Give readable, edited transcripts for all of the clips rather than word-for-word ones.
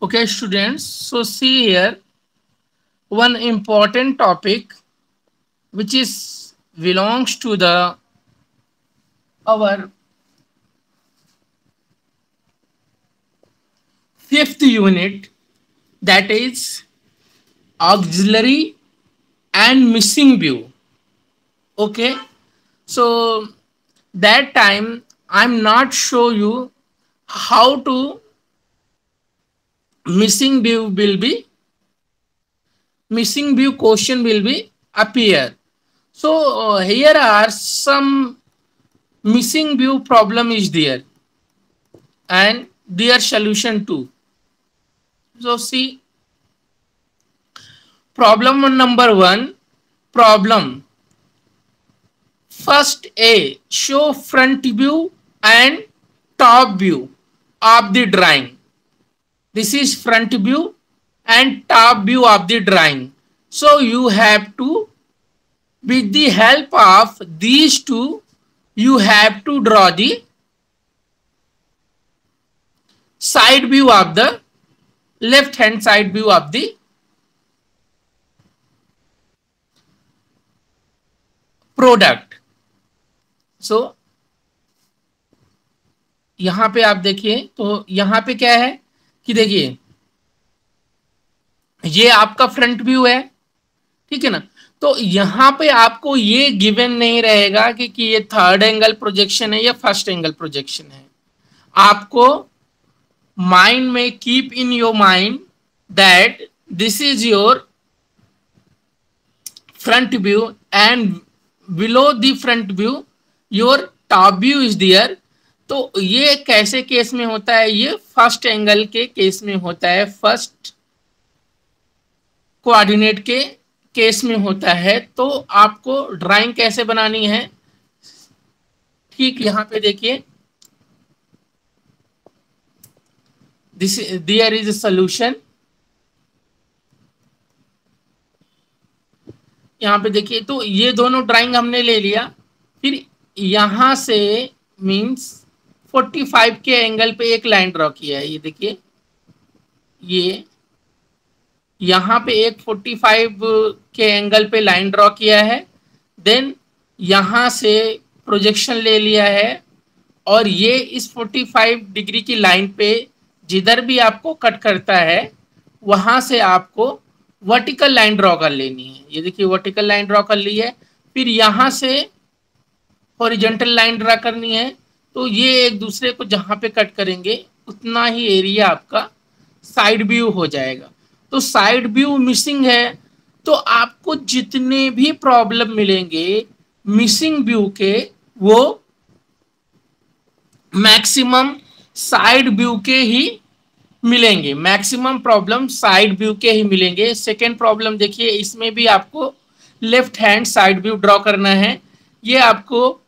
Okay, students. So see here one important topic which is belongs to the our fifth unit, that is auxiliary and missing view. Okay, so that time I'm not show you how to missing view will be missing view question will be appear. So here are some missing view problem is there and their solution too. So see, problem number one. Problem first, A, show front view and top view of the drawing. This is front view and top view of the drawing. So you have to, with the help of these two, you have to draw the side view of the left hand side view of the product. So यहां पे आप देखिए, तो यहां पे क्या है कि देखिए ये आपका फ्रंट व्यू है, ठीक है ना. तो यहां पे आपको ये गिवन नहीं रहेगा कि ये थर्ड एंगल प्रोजेक्शन है या फर्स्ट एंगल प्रोजेक्शन है. आपको माइंड में keep in your mind that this is your front view and below the front view your top view is there. तो ये कैसे केस में होता है, ये फर्स्ट एंगल के केस में होता है, फर्स्ट कोऑर्डिनेट के केस में होता है. तो आपको ड्राइंग कैसे बनानी है, ठीक यहां पे देखिए, this there is a solution. यहाँ पे देखिए, तो ये दोनों ड्राइंग हमने ले लिया. फिर यहां से मींस 45 के एंगल पे एक लाइन ड्रॉ किया है. ये देखिए, ये यहाँ पे एक 45 के एंगल पे लाइन ड्रॉ किया है. देन यहाँ से प्रोजेक्शन ले लिया है और ये इस 45 डिग्री की लाइन पे जिधर भी आपको कट करता है वहां से आपको वर्टिकल लाइन ड्रॉ कर लेनी है. ये देखिए वर्टिकल लाइन ड्रॉ कर ली है. फिर यहाँ से हॉरिजॉन्टल लाइन ड्रॉ करनी है. तो ये एक दूसरे को जहां पे कट करेंगे उतना ही एरिया आपका साइड व्यू हो जाएगा. तो साइड व्यू मिसिंग है, तो आपको जितने भी प्रॉब्लम मिलेंगे मिसिंग व्यू के, वो मैक्सिमम साइड व्यू के ही मिलेंगे. मैक्सिमम प्रॉब्लम साइड व्यू के ही मिलेंगे. सेकेंड प्रॉब्लम देखिए, इसमें भी आपको left hand side view draw करना है. ये आपको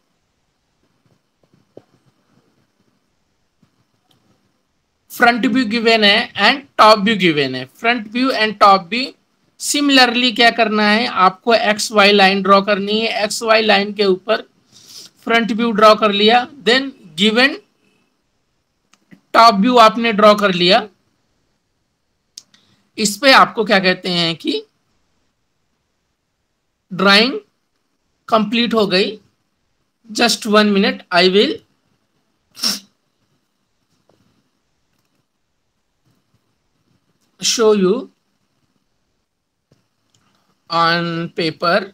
फ्रंट व्यू गिवन है एंड टॉप व्यू गिवन है. Front view and top view similarly क्या करना है, आपको एक्स वाई लाइन ड्रॉ करनी है. एक्स वाई लाइन के ऊपर फ्रंट व्यू ड्रॉ कर लिया. देन गिवन टॉप व्यू आपने ड्रॉ कर लिया. इस पे आपको क्या कहते हैं कि ड्राइंग कंप्लीट हो गई. Just 1 minute, I will show you on paper.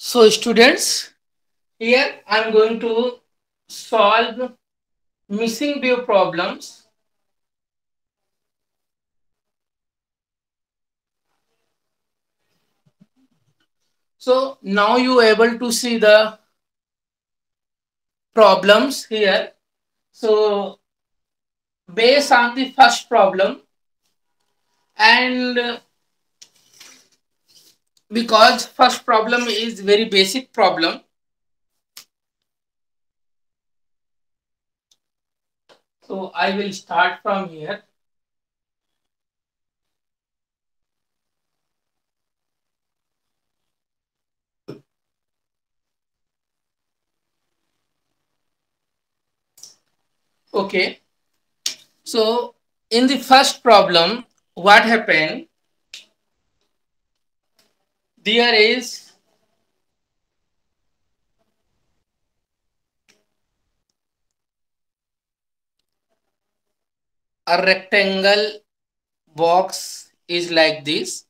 So students, here I'm going to solve missing view problems. So now you are able to see the problems here. So based on the first problem, and because first problem is very basic problem, so I will start from here. Okay, so in the first problem, what happened? There is a rectangle box is like this.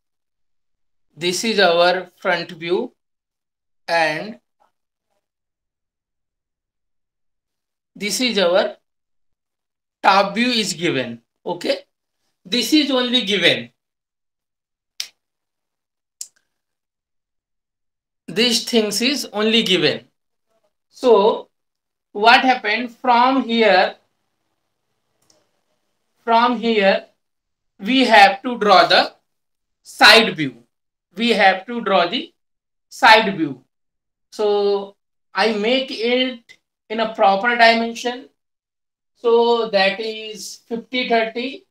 This is our front view, and this is our top view is given. Okay, this is only given. These things is only given. So what happened from here? From here, we have to draw the side view. We have to draw the side view. So I make it in a proper dimension. So that is 50, 30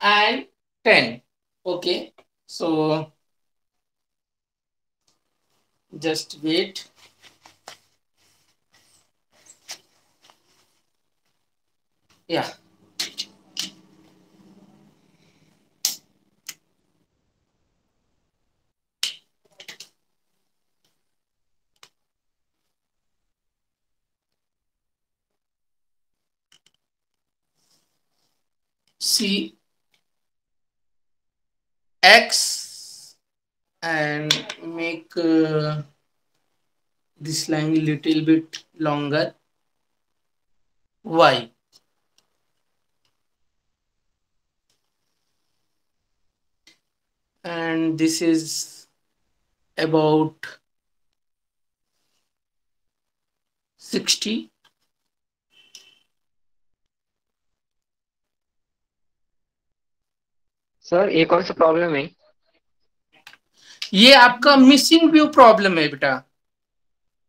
and 10. Okay. So just wait. Yeah. See X and make this line little bit longer. Y. And this is about 60. Sir ये कौन सा problem है? ये आपका missing view problem है बेटा।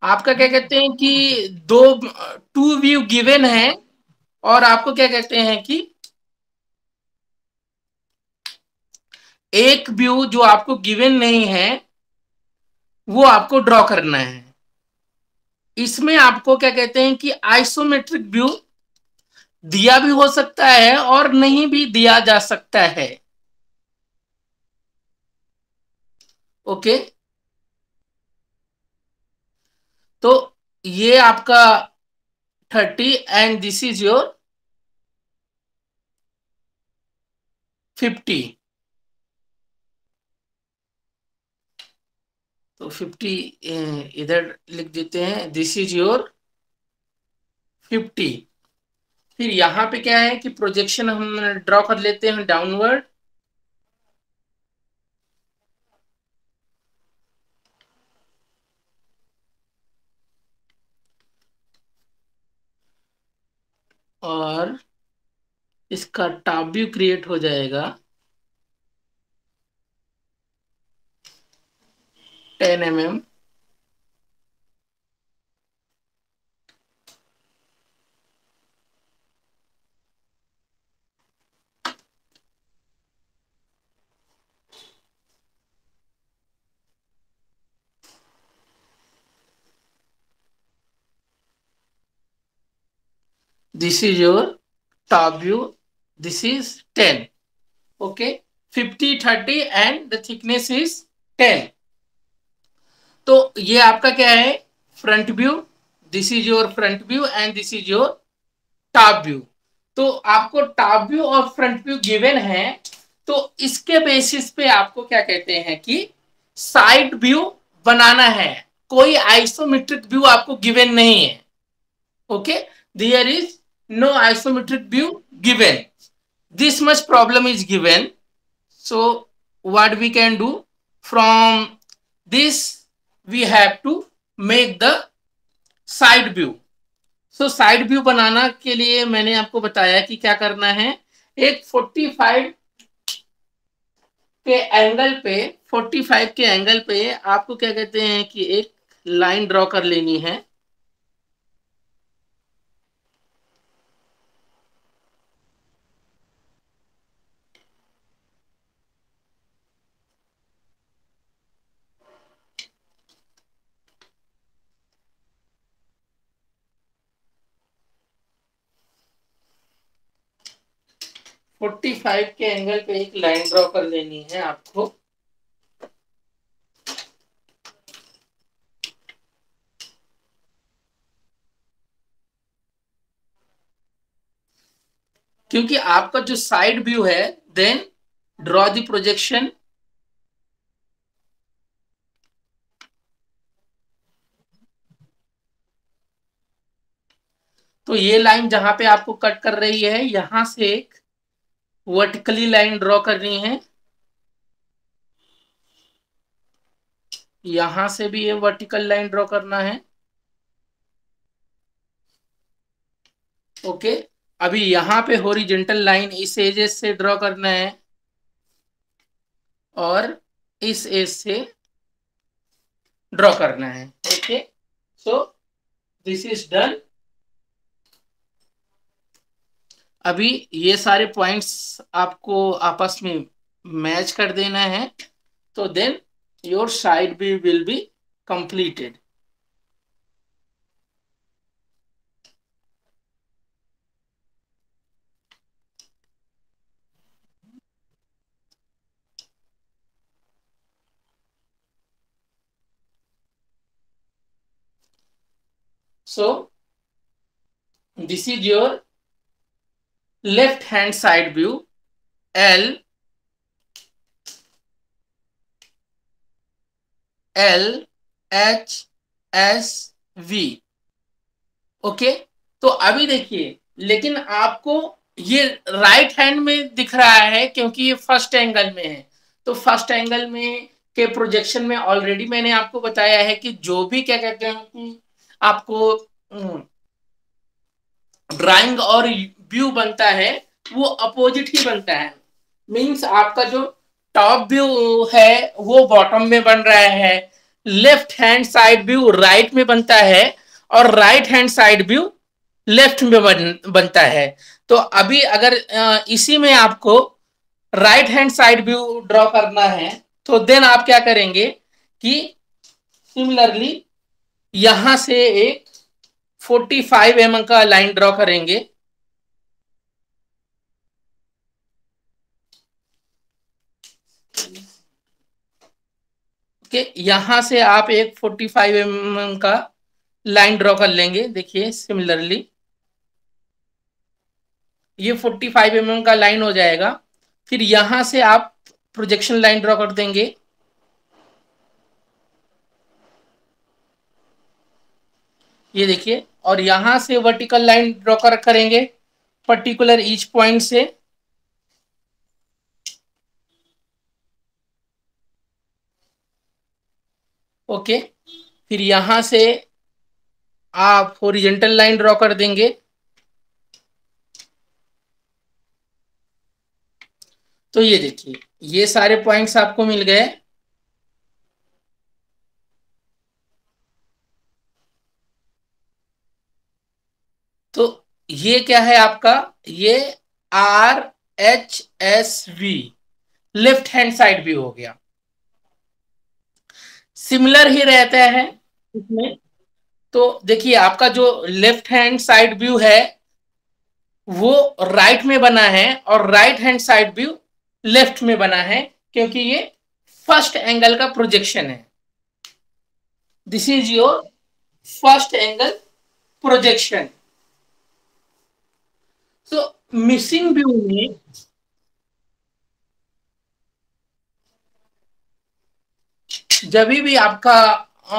आपका क्या कहते हैं कि दो टू व्यू गिवन है और आपको क्या कहते हैं कि एक व्यू जो आपको गिवन नहीं है वो आपको ड्रॉ करना है। इसमें आपको क्या कहते हैं कि आइसोमेट्रिक व्यू दिया भी हो सकता है और नहीं भी दिया जा सकता है। ओके, तो ये आपका 30 एंड दिस इज योर 50। तो 50 इधर लिख देते हैं, दिस इज योर 50। फिर यहां पे क्या है कि प्रोजेक्शन हम ड्रॉ कर लेते हैं डाउनवर्ड। और इसका टॉप व्यू क्रिएट हो जाएगा 10 mm। This is your top view. This is 10. Okay, 50, 30 and the thickness is 10. तो ये आपका क्या है? Front view. This is your front view and this is your top view. तो आपको टॉप व्यू और फ्रंट व्यू गिवन है, तो इसके बेसिस पे आपको क्या कहते हैं कि साइड व्यू बनाना है। कोई आइसोमेट्रिक व्यू आपको गिवन नहीं है. Okay, there is no isometric view given. This much problem is given. So what we can do from this, we have to make the side view. So side view बनाना के लिए मैंने आपको बताया कि क्या करना है. एक 45 के एंगल पे 45 के एंगल पे आपको क्या कहते हैं कि एक लाइन ड्रॉ कर लेनी है. फोर्टी फाइव के एंगल पे एक लाइन ड्रॉ कर लेनी है आपको. क्योंकि आपका जो साइड व्यू है, देन ड्रॉ द प्रोजेक्शन. तो ये लाइन जहां पे आपको कट कर रही है, यहां से एक वर्टिकली लाइन ड्रॉ करनी है. यहां से भी ये वर्टिकल लाइन ड्रॉ करना है. ओके, अभी यहां पे हॉरिजॉन्टल लाइन इस एजेस से ड्रॉ करना है और इस एज से ड्रॉ करना है. Okay, so this is done. अभी ये सारे पॉइंट्स आपको आपस में मैच कर देना है. तो then your side view will be completed. So this is your left hand side view. L H S V. Okay, तो अभी देखिए, लेकिन आपको ये राइट हैंड में दिख रहा है क्योंकि ये फर्स्ट एंगल में है. तो फर्स्ट एंगल में के प्रोजेक्शन में ऑलरेडी मैंने आपको बताया है कि जो भी क्या कहते हैं कि आपको ड्राइंग और व्यू बनता है वो अपोजिट ही बनता है. मींस आपका जो टॉप व्यू है वो बॉटम में बन रहा है, left hand side view right में बनता है और right hand side view left में बनता है. तो अभी अगर इसी में आपको right hand side view draw करना है तो देन आप क्या करेंगे कि सिमिलरली यहां से एक 45 mm का लाइन ड्रॉ करेंगे. ओके, यहां से आप एक 45 mm का लाइन ड्रॉ कर लेंगे. देखिए सिमिलरली ये 45 mm का लाइन हो जाएगा. फिर यहां से आप प्रोजेक्शन लाइन ड्रॉ कर देंगे. ये देखिए, और यहां से वर्टिकल लाइन ड्रॉ करेंगे पर्टिकुलर ईच पॉइंट से. ओके, फिर यहां से आप हॉरिजॉन्टल लाइन ड्रॉ कर देंगे. तो ये देखिए, ये सारे पॉइंट्स आपको मिल गए. तो ये क्या है आपका, ये RHSV left hand side view हो गया. सिमिलर ही रहता है इसमें. तो देखिए, आपका जो लेफ्ट हैंड साइड व्यू है वो राइट में बना है और right hand side view left में बना है क्योंकि ये फर्स्ट एंगल का प्रोजेक्शन है. This is your first angle projection. तो मिसिंग व्यू में जब भी आपका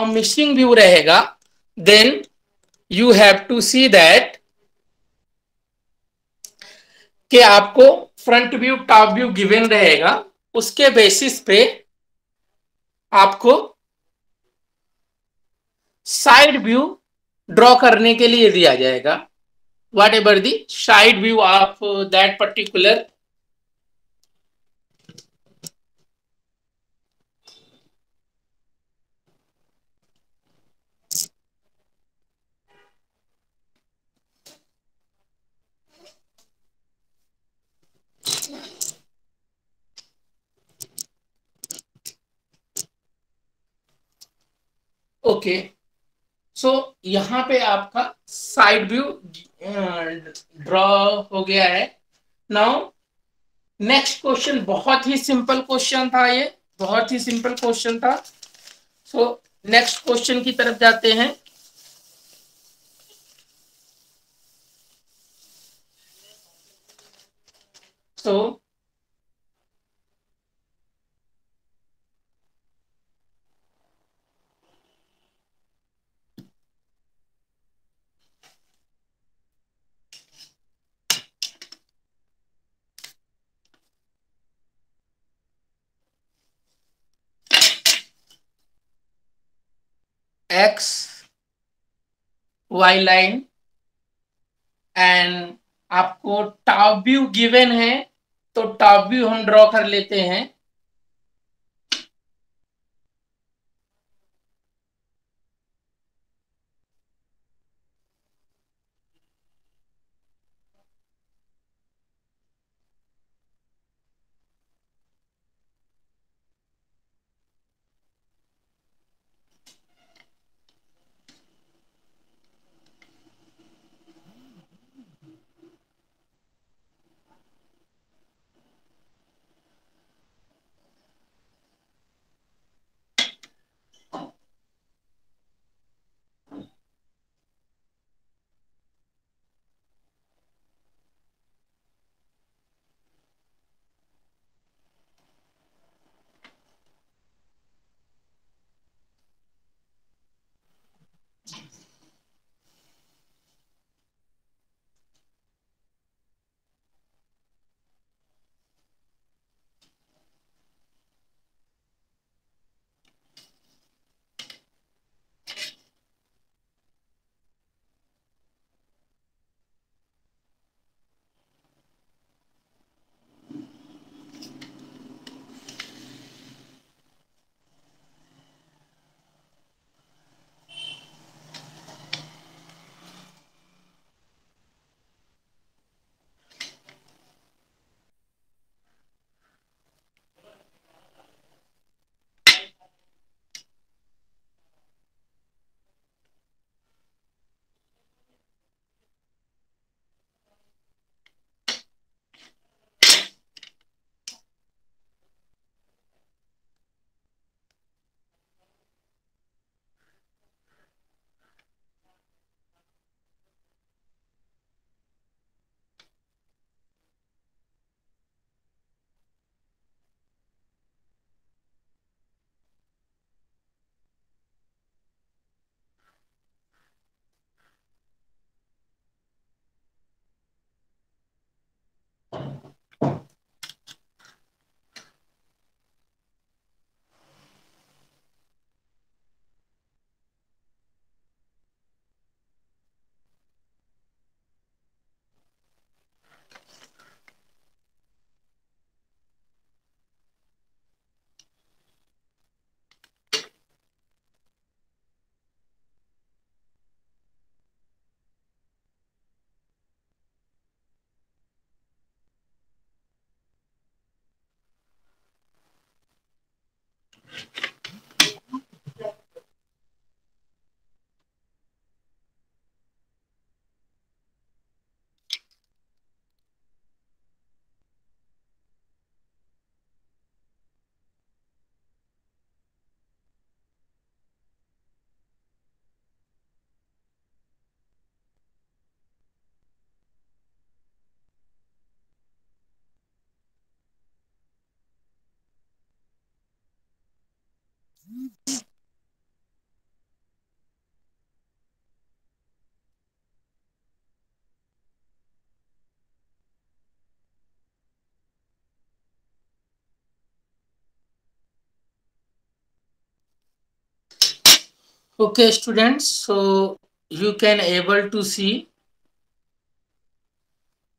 मिसिंग व्यू रहेगा, then you have to see that कि आपको front view top view given रहेगा, उसके बेसिस पे आपको साइड व्यू ड्रॉ करने के लिए दिया जाएगा, whatever the side view of that particular okay. So यहां पे आपका साइड व्यू ड्रॉ हो गया है। नाउ नेक्स्ट क्वेश्चन बहुत ही सिंपल क्वेश्चन था, ये बहुत ही सिंपल क्वेश्चन था। सो नेक्स्ट क्वेश्चन की तरफ जाते हैं। सो एक्स वाई लाइन एंड आपको टॉप व्यू गिवन है, तो टॉप व्यू हम ड्रॉ कर लेते हैं। Okay, students, so you can able to see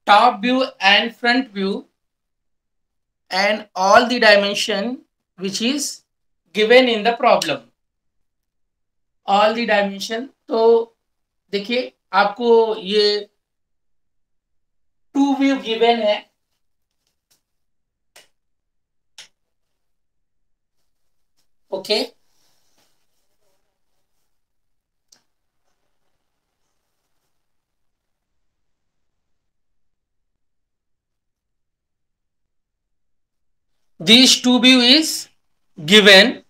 top view and front view and all the dimension which is given in the problem, all the dimension. तो देखिए आपको ये टू व्यू गिवन है, okay. These two view is given,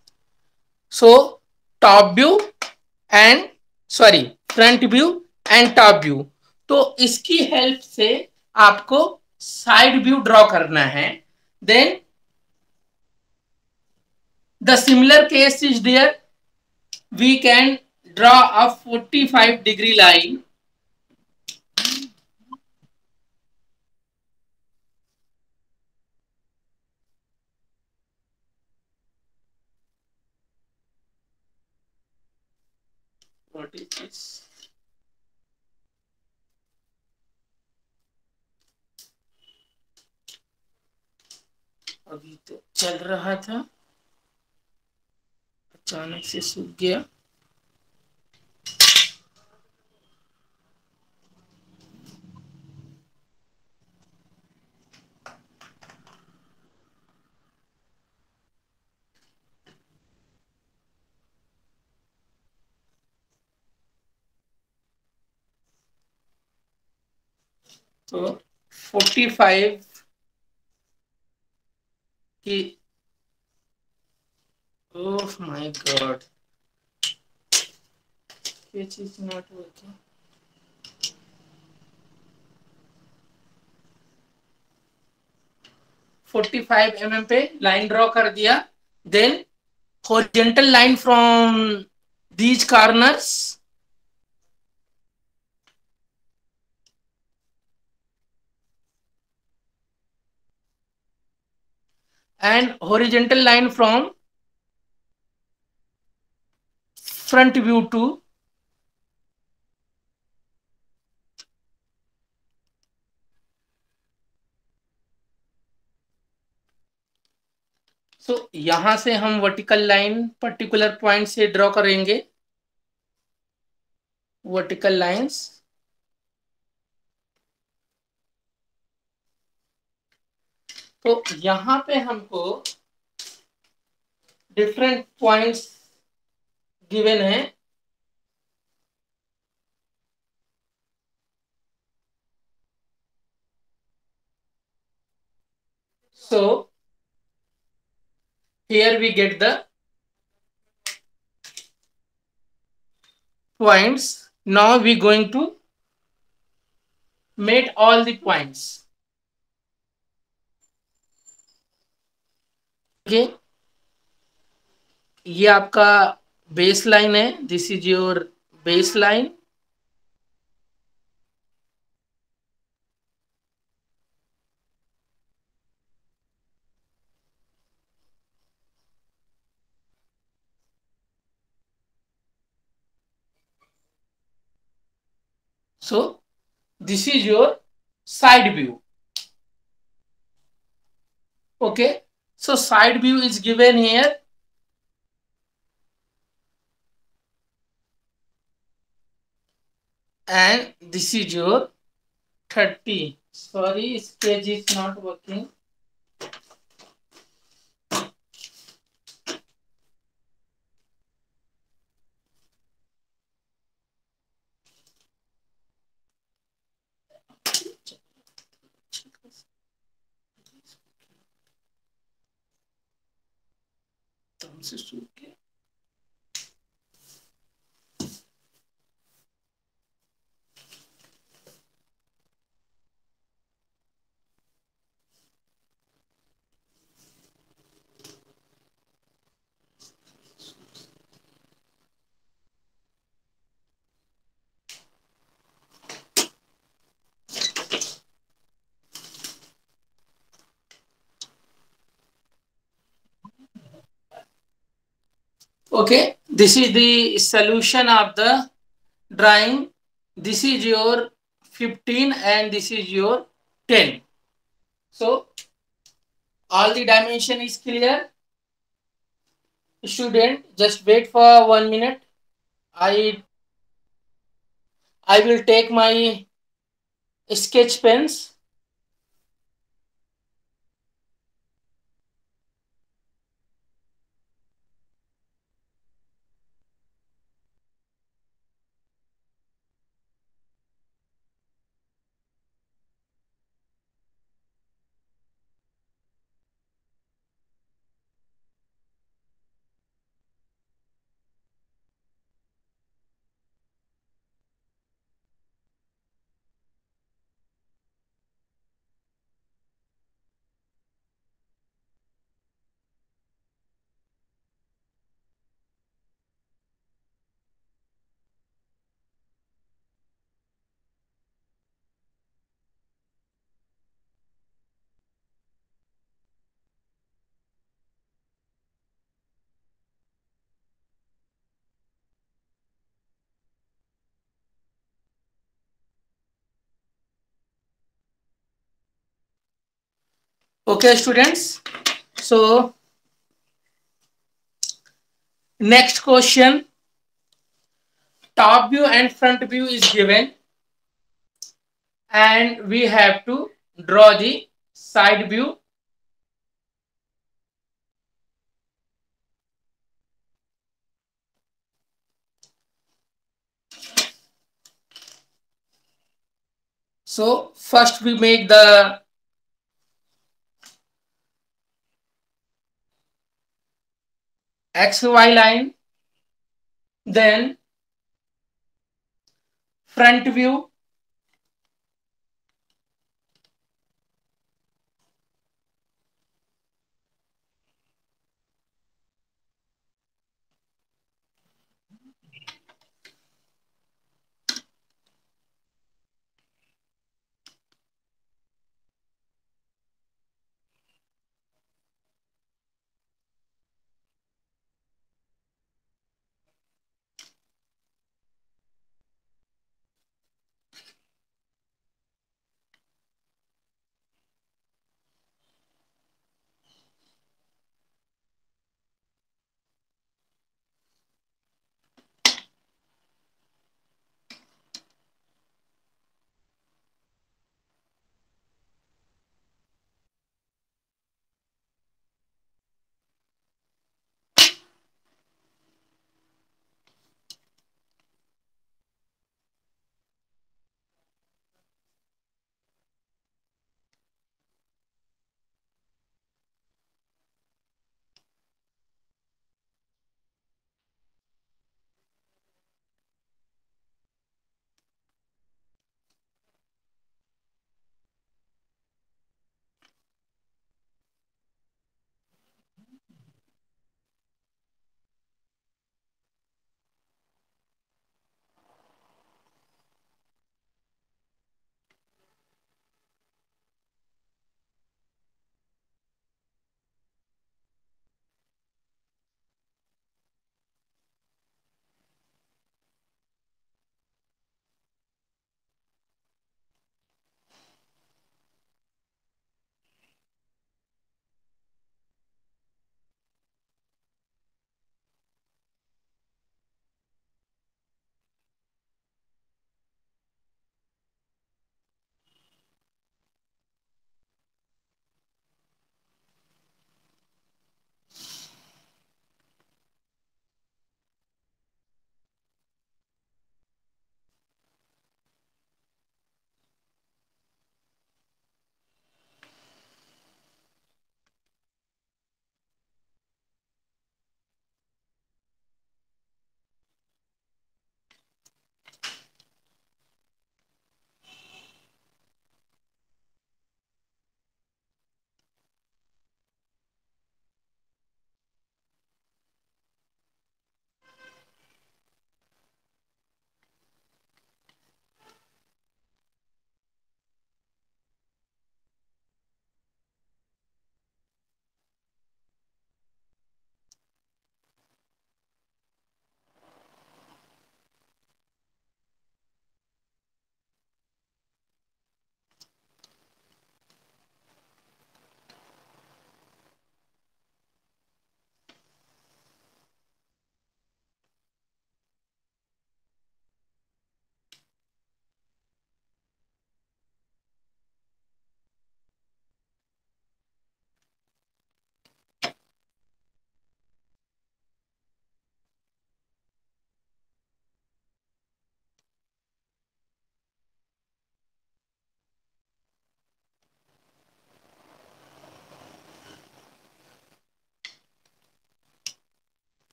so top view and sorry front view and top view. तो इसकी help से आपको side view draw करना है। Then the similar case is there, we can draw a 45 degree line, what is this? अभी तो चल रहा था, अचानक से सूख गया। तो 45 की, ओह माय गॉड, ये चीज नॉट वर्किंग। 45 mm पे लाइन ड्रॉ कर दिया। Then horizontal line from these corners and horizontal line from front view to सो यहां से हम वर्टिकल लाइन पर्टिकुलर पॉइंट से ड्रॉ करेंगे, वर्टिकल लाइंस। तो यहां पे हमको डिफरेंट पॉइंट्स गिवन है, so here we get the points. Now we going to meet all the points, okay। ये आपका बेस लाइन है, this is your base line, so this is your side view, okay। So side view is given here, and this is your 30, sorry sketch is not working, से सूख गया। Okay, this is the solution of the drawing. This is your 15 and this is your 10. So all the dimension is clear. Student, just wait for 1 minute. I will take my sketch pens. Okay, students. So next question, top view and front view is given and we have to draw the side view. So first we make the XY line, then front view,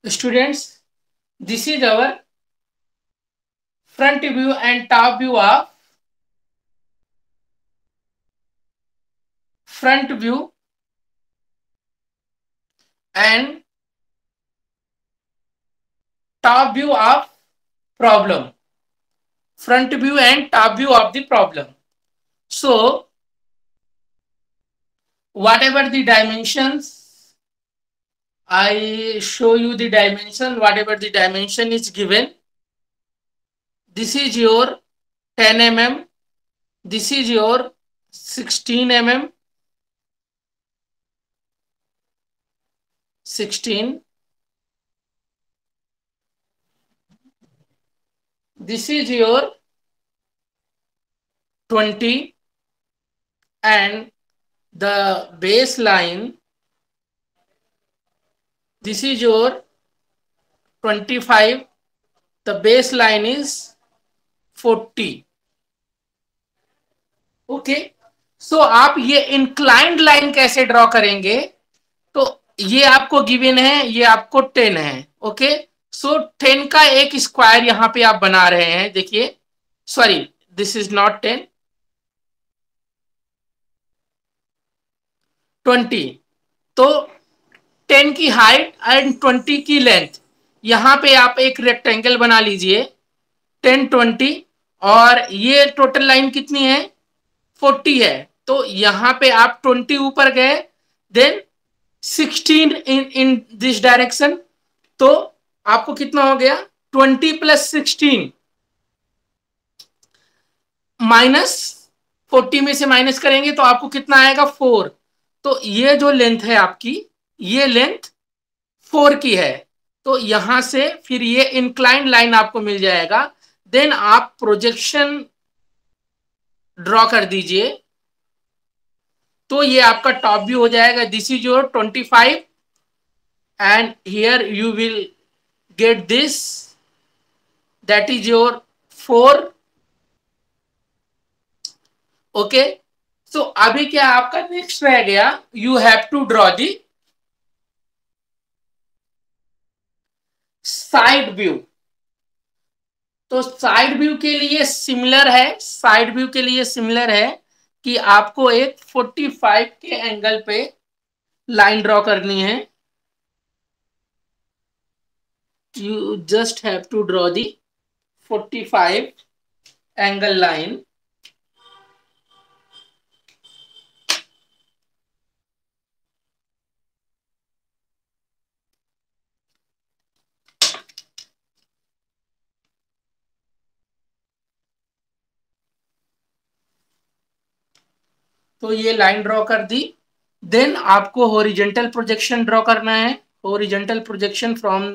Students, this is our front view and top view of front view and top view of problem. Front view and top view of the problem. So whatever the dimensions, I show you the dimension, whatever the dimension is given. This is your 10 mm, this is your 16 mm, 16, this is your 20, and the baseline, this is your 25, the baseline is 40. Okay, सो आप ये inclined line कैसे draw करेंगे? तो ये आपको given है, ये आपको 10 है. ओके, सो 10 का एक स्क्वायर यहां पे आप बना रहे हैं. देखिए, सॉरी, दिस इज नॉट 10, 20. तो 10 की हाइट एंड 20 की लेंथ, यहां पे आप एक रेक्टेंगल बना लीजिए 10, 20, और ये टोटल लाइन कितनी है? 40 है. तो यहां पे आप 20 ऊपर गए, देन 16 इन दिस डायरेक्शन. तो आपको कितना हो गया? 20 प्लस 16 माइनस 40 में से माइनस करेंगे तो आपको कितना आएगा? 4. तो ये जो लेंथ है आपकी, ये लेंथ 4 की है. तो यहां से फिर ये इंक्लाइंड लाइन आपको मिल जाएगा. देन आप प्रोजेक्शन ड्रॉ कर दीजिए. तो ये आपका टॉप व्यू हो जाएगा. This is your 25 and here you will get this, that is your 4. Okay, so अभी क्या आपका नेक्स्ट रह गया? You have to draw the side view. तो साइड व्यू के लिए सिमिलर है, साइड व्यू के लिए सिमिलर है कि आपको एक 45 के एंगल पे लाइन ड्रॉ करनी है. You just have to draw the 45 angle line. तो ये लाइन ड्रॉ कर दी. देन आपको हॉरिजॉन्टल प्रोजेक्शन ड्रॉ करना है. Horizontal projection from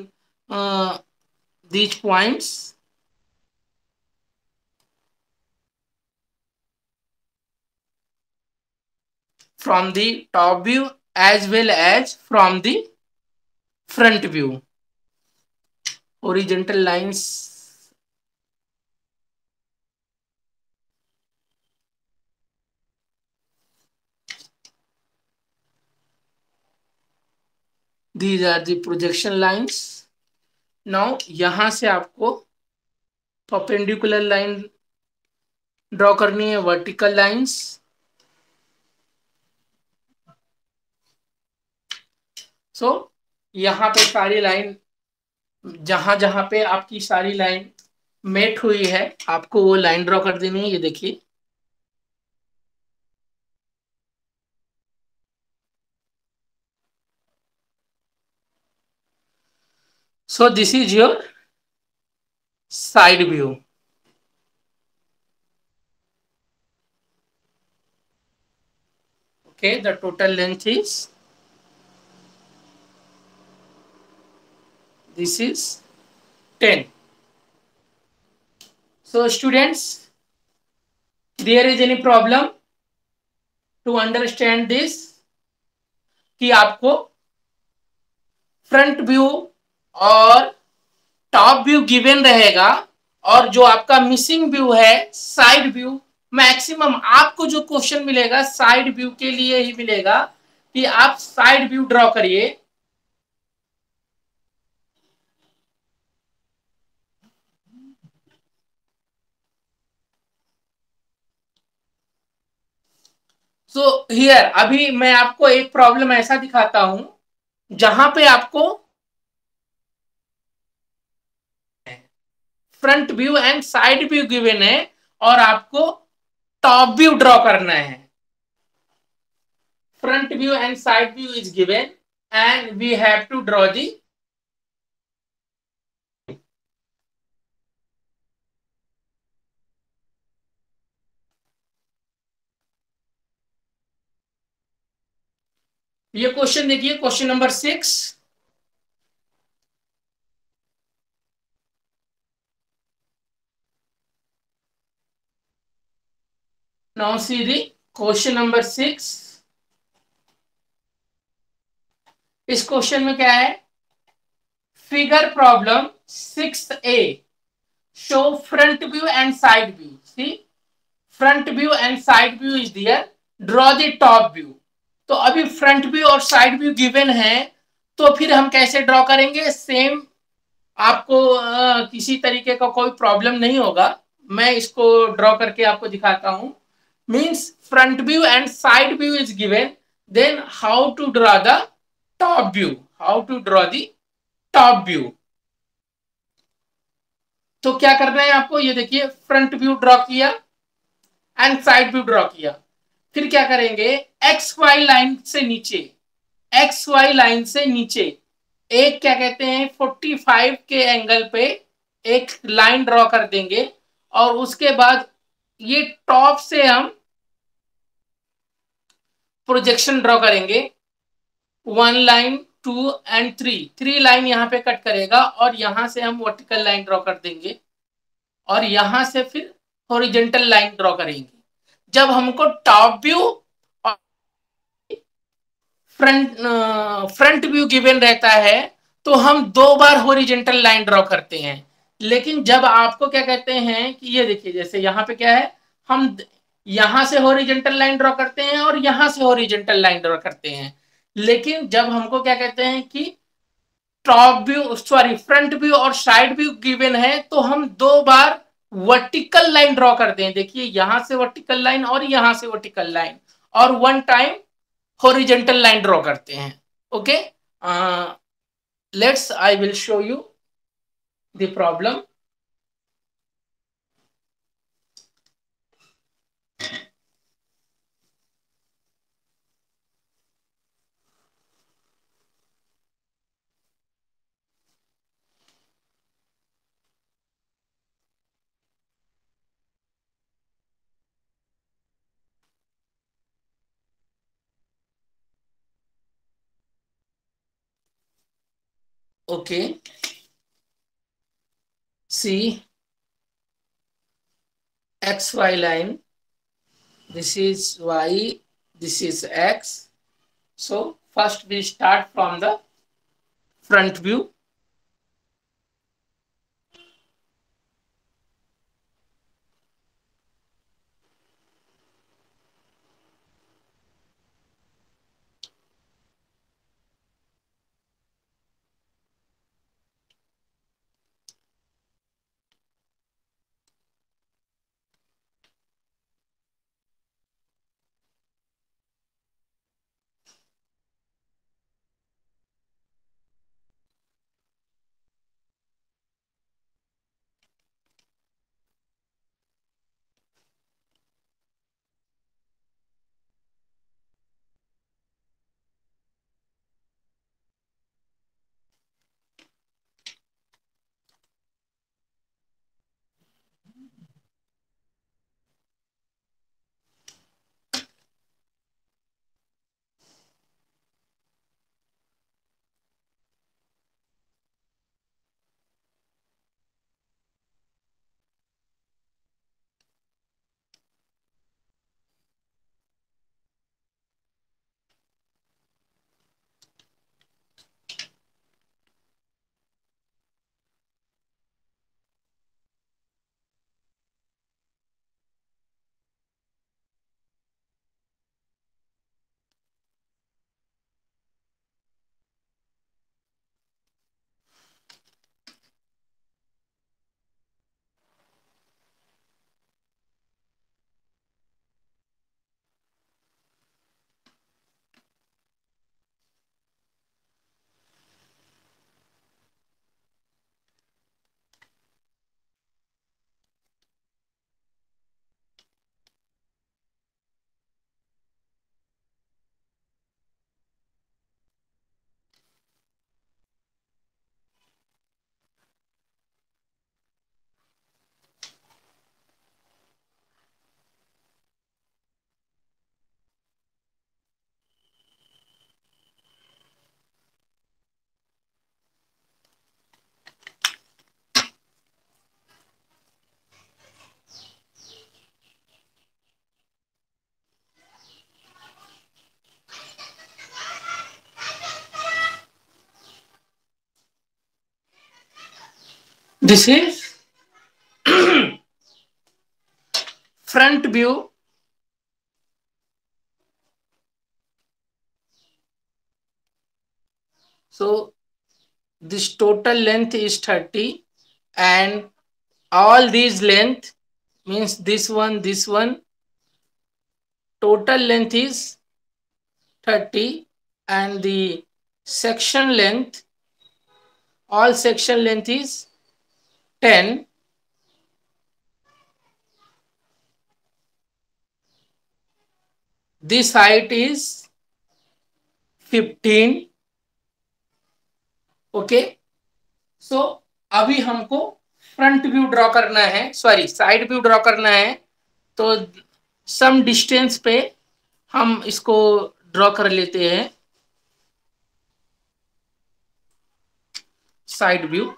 these points. From the top view as well as from the front view. Horizontal lines. These are the projection lines. Now यहां से आपको perpendicular line ड्रॉ करनी है, vertical lines. सो यहां पे सारी लाइन, जहां जहां पे आपकी सारी लाइन मेट हुई है, आपको वो लाइन ड्रॉ कर देनी है. ये देखिए, so this is your side view. Okay, the total length is, this is 10. So students, there is any problem to understand this कि आपको फ्रंट व्यू और टॉप व्यू गिवन रहेगा, और जो आपका मिसिंग व्यू है साइड व्यू, मैक्सिमम आपको जो क्वेश्चन मिलेगा साइड व्यू के लिए ही मिलेगा कि आप साइड व्यू ड्रॉ करिए. तो हियर अभी मैं आपको एक प्रॉब्लम ऐसा दिखाता हूं जहां पे आपको front view and side view given है और आपको टॉप व्यू ड्रॉ करना है. Front view and side view is given and we have to draw the. ये क्वेश्चन देखिए, question number 6. Now see the question number 6. इस क्वेश्चन में क्या है? Figure problem 6A. Show front view and side view. See, front view and side view is there. Draw the top view. तो अभी front view और side view given है, तो फिर हम कैसे ड्रॉ करेंगे? सेम आपको किसी तरीके का कोई प्रॉब्लम नहीं होगा. मैं इसको ड्रॉ करके आपको दिखाता हूं. Means front view and side view is given, then how to draw the top view. How to draw the top view. तो क्या करना है आपको? ये देखिए, फ्रंट व्यू ड्रॉ किया एंड साइड व्यू ड्रॉ किया. फिर क्या करेंगे? एक्स वाई लाइन से नीचे, एक्स वाई लाइन से नीचे एक क्या कहते हैं 45 के एंगल पे एक लाइन ड्रॉ कर देंगे. और उसके बाद ये टॉप से हम प्रोजेक्शन ड्रॉ करेंगे. 1 लाइन 2 एंड 3, 3 लाइन यहाँ पे कट करेगा और यहां से हम वर्टिकल लाइन ड्रॉ कर देंगे और यहां से फिर हॉरिजॉन्टल लाइन ड्रॉ करेंगे. जब हमको टॉप व्यू और फ्रंट व्यू गिवन रहता है तो हम 2 बार हॉरिजॉन्टल लाइन ड्रॉ करते हैं. लेकिन जब आपको क्या कहते हैं कि ये देखिए, जैसे यहाँ पे क्या है, हम यहां से हॉरिजॉन्टल लाइन ड्रॉ करते हैं और यहां से हॉरिजॉन्टल लाइन ड्रॉ करते हैं. लेकिन जब हमको क्या कहते हैं कि top view sorry front view और साइड व्यू गिवन है, तो हम 2 बार वर्टिकल लाइन ड्रॉ करते हैं. देखिए, यहां से वर्टिकल लाइन और यहां से वर्टिकल लाइन, और 1 टाइम हॉरिजॉन्टल लाइन ड्रॉ करते हैं. Okay, let's I will show you the problem. Okay, see x y line, this is y, this is x. So first we start from the front view. This is front view. So this total length is 30, and all these length means this one, total length is 30, and the section length, all section length is 10. This height is 15. Okay, so अभी हमको front view draw करना है, sorry side view draw करना है। तो some distance पे हम इसको ड्रॉ कर लेते हैं side view.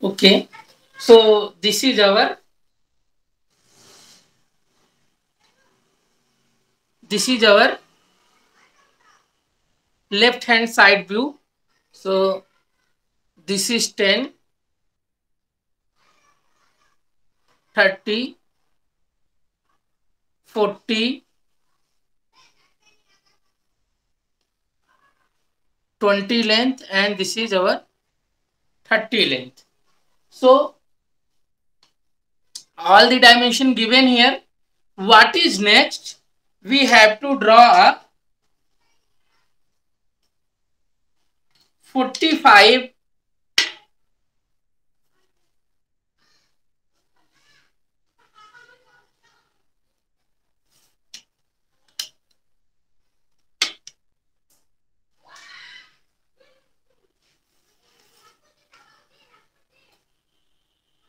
Okay, so this is our left hand side view. So this is 10, 30, 40, 20 length, and this is our 30 length. So all the dimension given here. What is next? We have to draw a 45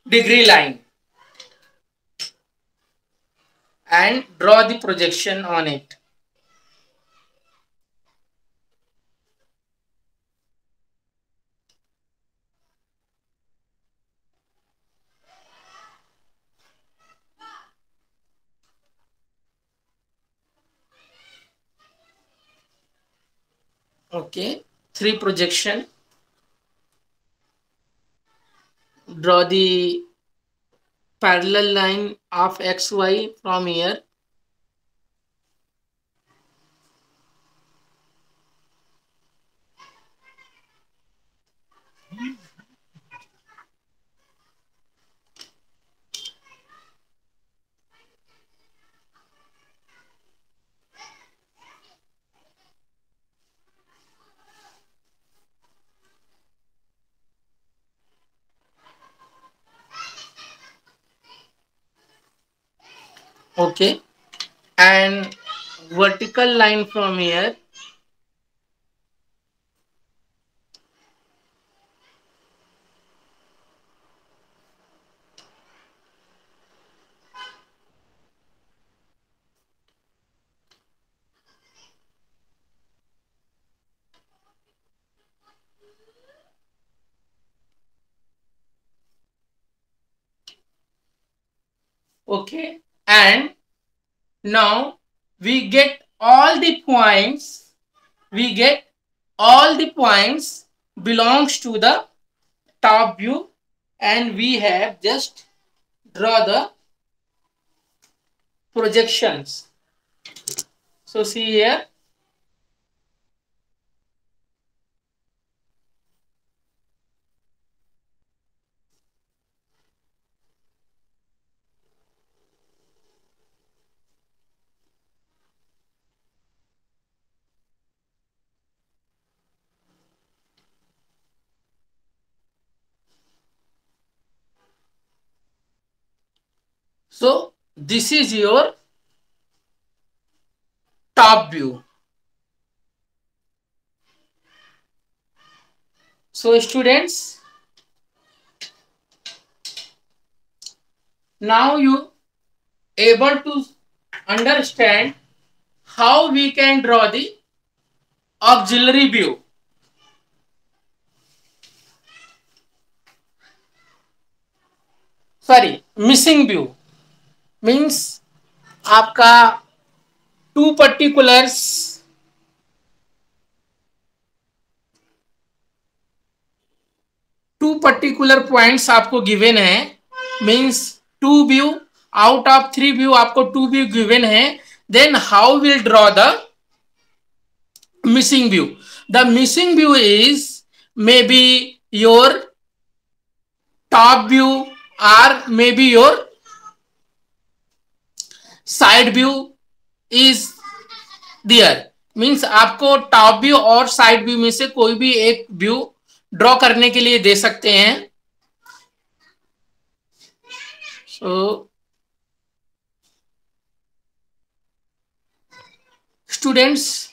degree line and draw the projection on it. Okay, 3 projection. Draw the parallel line of xy from here. Okay, and vertical line from here. Okay, and now we get all the points. We get all the points belongs to the top view, and we have just draw the projections. So see here. So this is your top view. So students, now you able to understand how we can draw the auxiliary view. Sorry, missing view means आपका two particulars two particular points आपको given है, means two view out of three view आपको two view given है, then how will draw the missing view. The missing view is may be your top view और may be your side view is there. Means आपको top view और side view में से कोई भी एक view draw करने के लिए दे सकते हैं. So students,